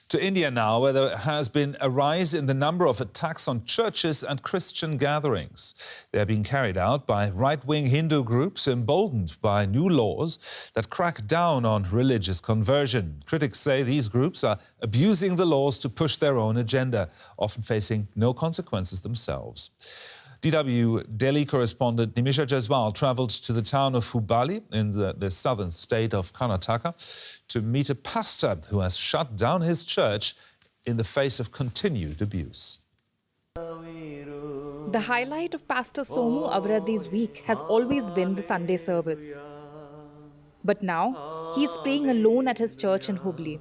To India now, where there has been a rise in the number of attacks on churches and Christian gatherings. They are being carried out by right-wing Hindu groups emboldened by new laws that crack down on religious conversion. Critics say these groups are abusing the laws to push their own agenda, often facing no consequences themselves. DW Delhi correspondent Nimisha Jaiswal travelled to the town of Hubballi in the southern state of Karnataka to meet a pastor who has shut down his church in the face of continued abuse. The highlight of Pastor Somu Avaradhi's week has always been the Sunday service. But now, he is praying alone at his church in Hubli.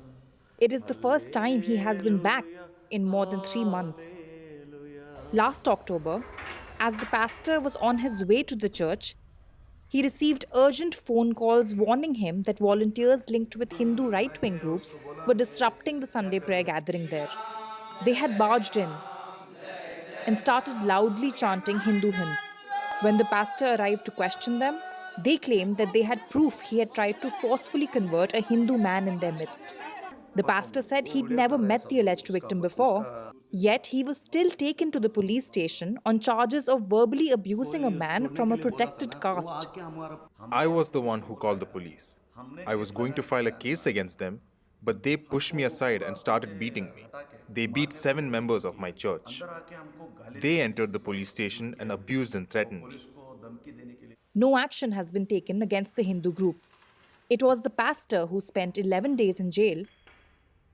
It is the first time he has been back in more than 3 months. Last October, as the pastor was on his way to the church, he received urgent phone calls warning him that volunteers linked with Hindu right-wing groups were disrupting the Sunday prayer gathering there. They had barged in and started loudly chanting Hindu hymns. When the pastor arrived to question them, they claimed that they had proof he had tried to forcefully convert a Hindu man in their midst. The pastor said he'd never met the alleged victim before, yet he was still taken to the police station on charges of verbally abusing a man from a protected caste. I was the one who called the police. I was going to file a case against them, but they pushed me aside and started beating me. They beat 7 members of my church. They entered the police station and abused and threatened me. No action has been taken against the Hindu group. It was the pastor who spent 11 days in jail,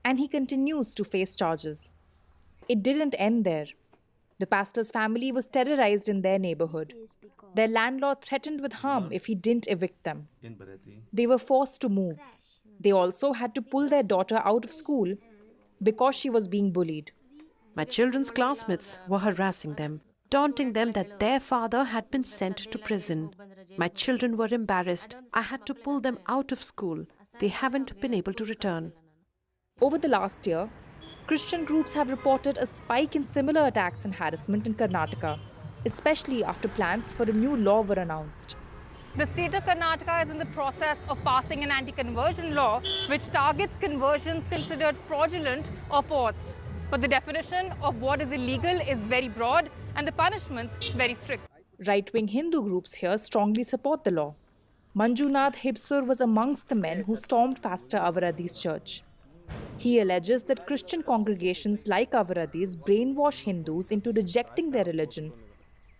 and he continues to face charges. It didn't end there. The pastor's family was terrorized in their neighborhood. Their landlord threatened with harm if he didn't evict them. They were forced to move. They also had to pull their daughter out of school because she was being bullied. My children's classmates were harassing them, taunting them that their father had been sent to prison. My children were embarrassed. I had to pull them out of school. They haven't been able to return. Over the last year, Christian groups have reported a spike in similar attacks and harassment in Karnataka, especially after plans for a new law were announced. The state of Karnataka is in the process of passing an anti-conversion law which targets conversions considered fraudulent or forced. But the definition of what is illegal is very broad and the punishments very strict. Right-wing Hindu groups here strongly support the law. Manjunath Hibsur was amongst the men who stormed Pastor Avaradhi's church. He alleges that Christian congregations like Avaradhi's brainwash Hindus into rejecting their religion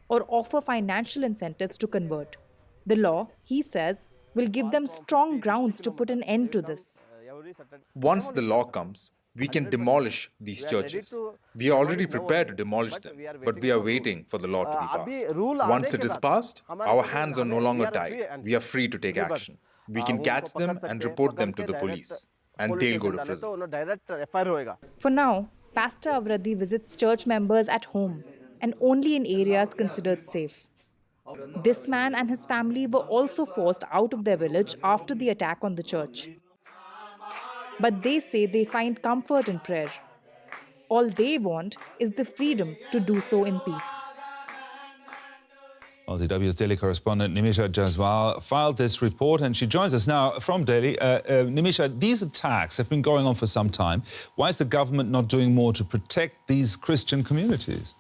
or offer financial incentives to convert. The law, he says, will give them strong grounds to put an end to this. Once the law comes, we can demolish these churches. We are already prepared to demolish them, but we are waiting for the law to be passed. Once it is passed, our hands are no longer tied. We are free to take action. We can catch them and report them to the police, and they'll go to prison. For now, Pastor Avaradhi visits church members at home and only in areas considered safe. This man and his family were also forced out of their village after the attack on the church. But they say they find comfort in prayer. All they want is the freedom to do so in peace. Well, DW's Delhi correspondent Nimisha Jaiswal filed this report and she joins us now from Delhi. Nimisha, these attacks have been going on for some time. Why is the government not doing more to protect these Christian communities?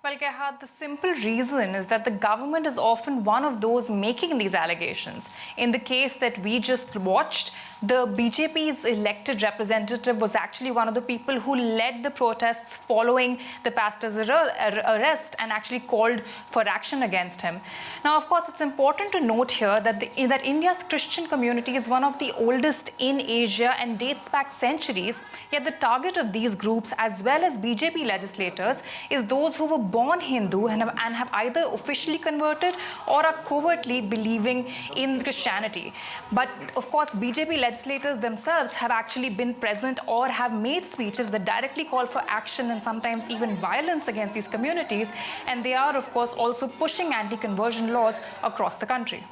Well, Gerhard, the simple reason is that the government is often one of those making these allegations. In the case that we just watched, the BJP's elected representative was actually one of the people who led the protests following the pastor's arrest and actually called for action against him. Now, of course, it's important to note here that, that India's Christian community is one of the oldest in Asia and dates back centuries, yet the target of these groups, as well as BJP legislators, is those who were born Hindu and have either officially converted or are covertly believing in Christianity. But, of course, BJP legislators themselves have actually been present or have made speeches that directly call for action and sometimes even violence against these communities. And they are, of course, also pushing anti-conversion laws across the country.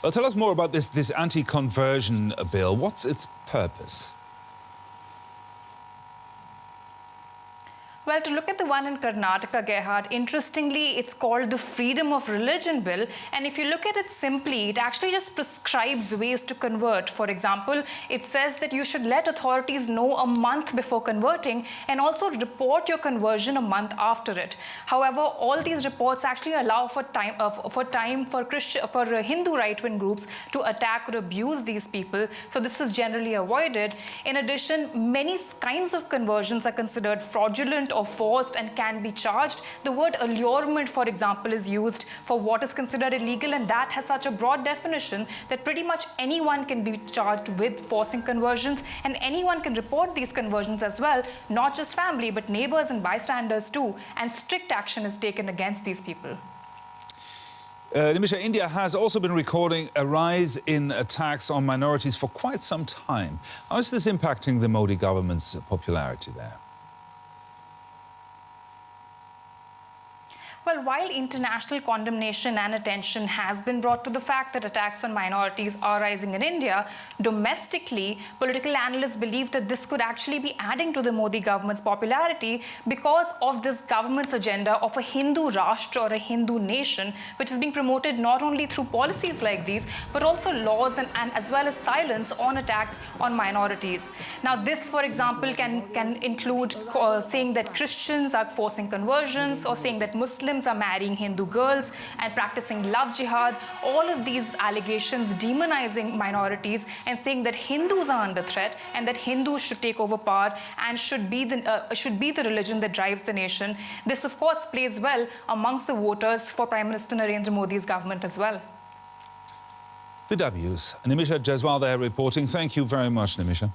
Well, tell us more about this anti-conversion bill. What's its purpose? Well, to look at the one in Karnataka, Gerhard, interestingly, it's called the Freedom of Religion Bill. And if you look at it simply, it actually just prescribes ways to convert. For example, it says that you should let authorities know a month before converting and also report your conversion a month after it. However, all these reports actually allow for time for Hindu right-wing groups to attack or abuse these people. So this is generally avoided. In addition, many kinds of conversions are considered fraudulent or forced and can be charged. The word allurement, for example, is used for what is considered illegal, and that has such a broad definition that pretty much anyone can be charged with forcing conversions, and anyone can report these conversions as well, not just family, but neighbors and bystanders too, and strict action is taken against these people. Nimisha, India has also been recording a rise in attacks on minorities for quite some time. How is this impacting the Modi government's popularity there? Well, while international condemnation and attention has been brought to the fact that attacks on minorities are rising in India, domestically, political analysts believe that this could actually be adding to the Modi government's popularity because of this government's agenda of a Hindu Rashtra or a Hindu nation, which is being promoted not only through policies like these, but also laws and as well as silence on attacks on minorities. Now, this, for example, can include saying that Christians are forcing conversions or saying that Muslims are marrying Hindu girls and practicing love jihad. All of these allegations demonizing minorities and saying that Hindus are under threat and that Hindus should take over power and should be the religion that drives the nation. This, of course, plays well amongst the voters for Prime Minister Narendra Modi's government as well. The W's. Nimisha Jaiswal there reporting. Thank you very much, Nimisha.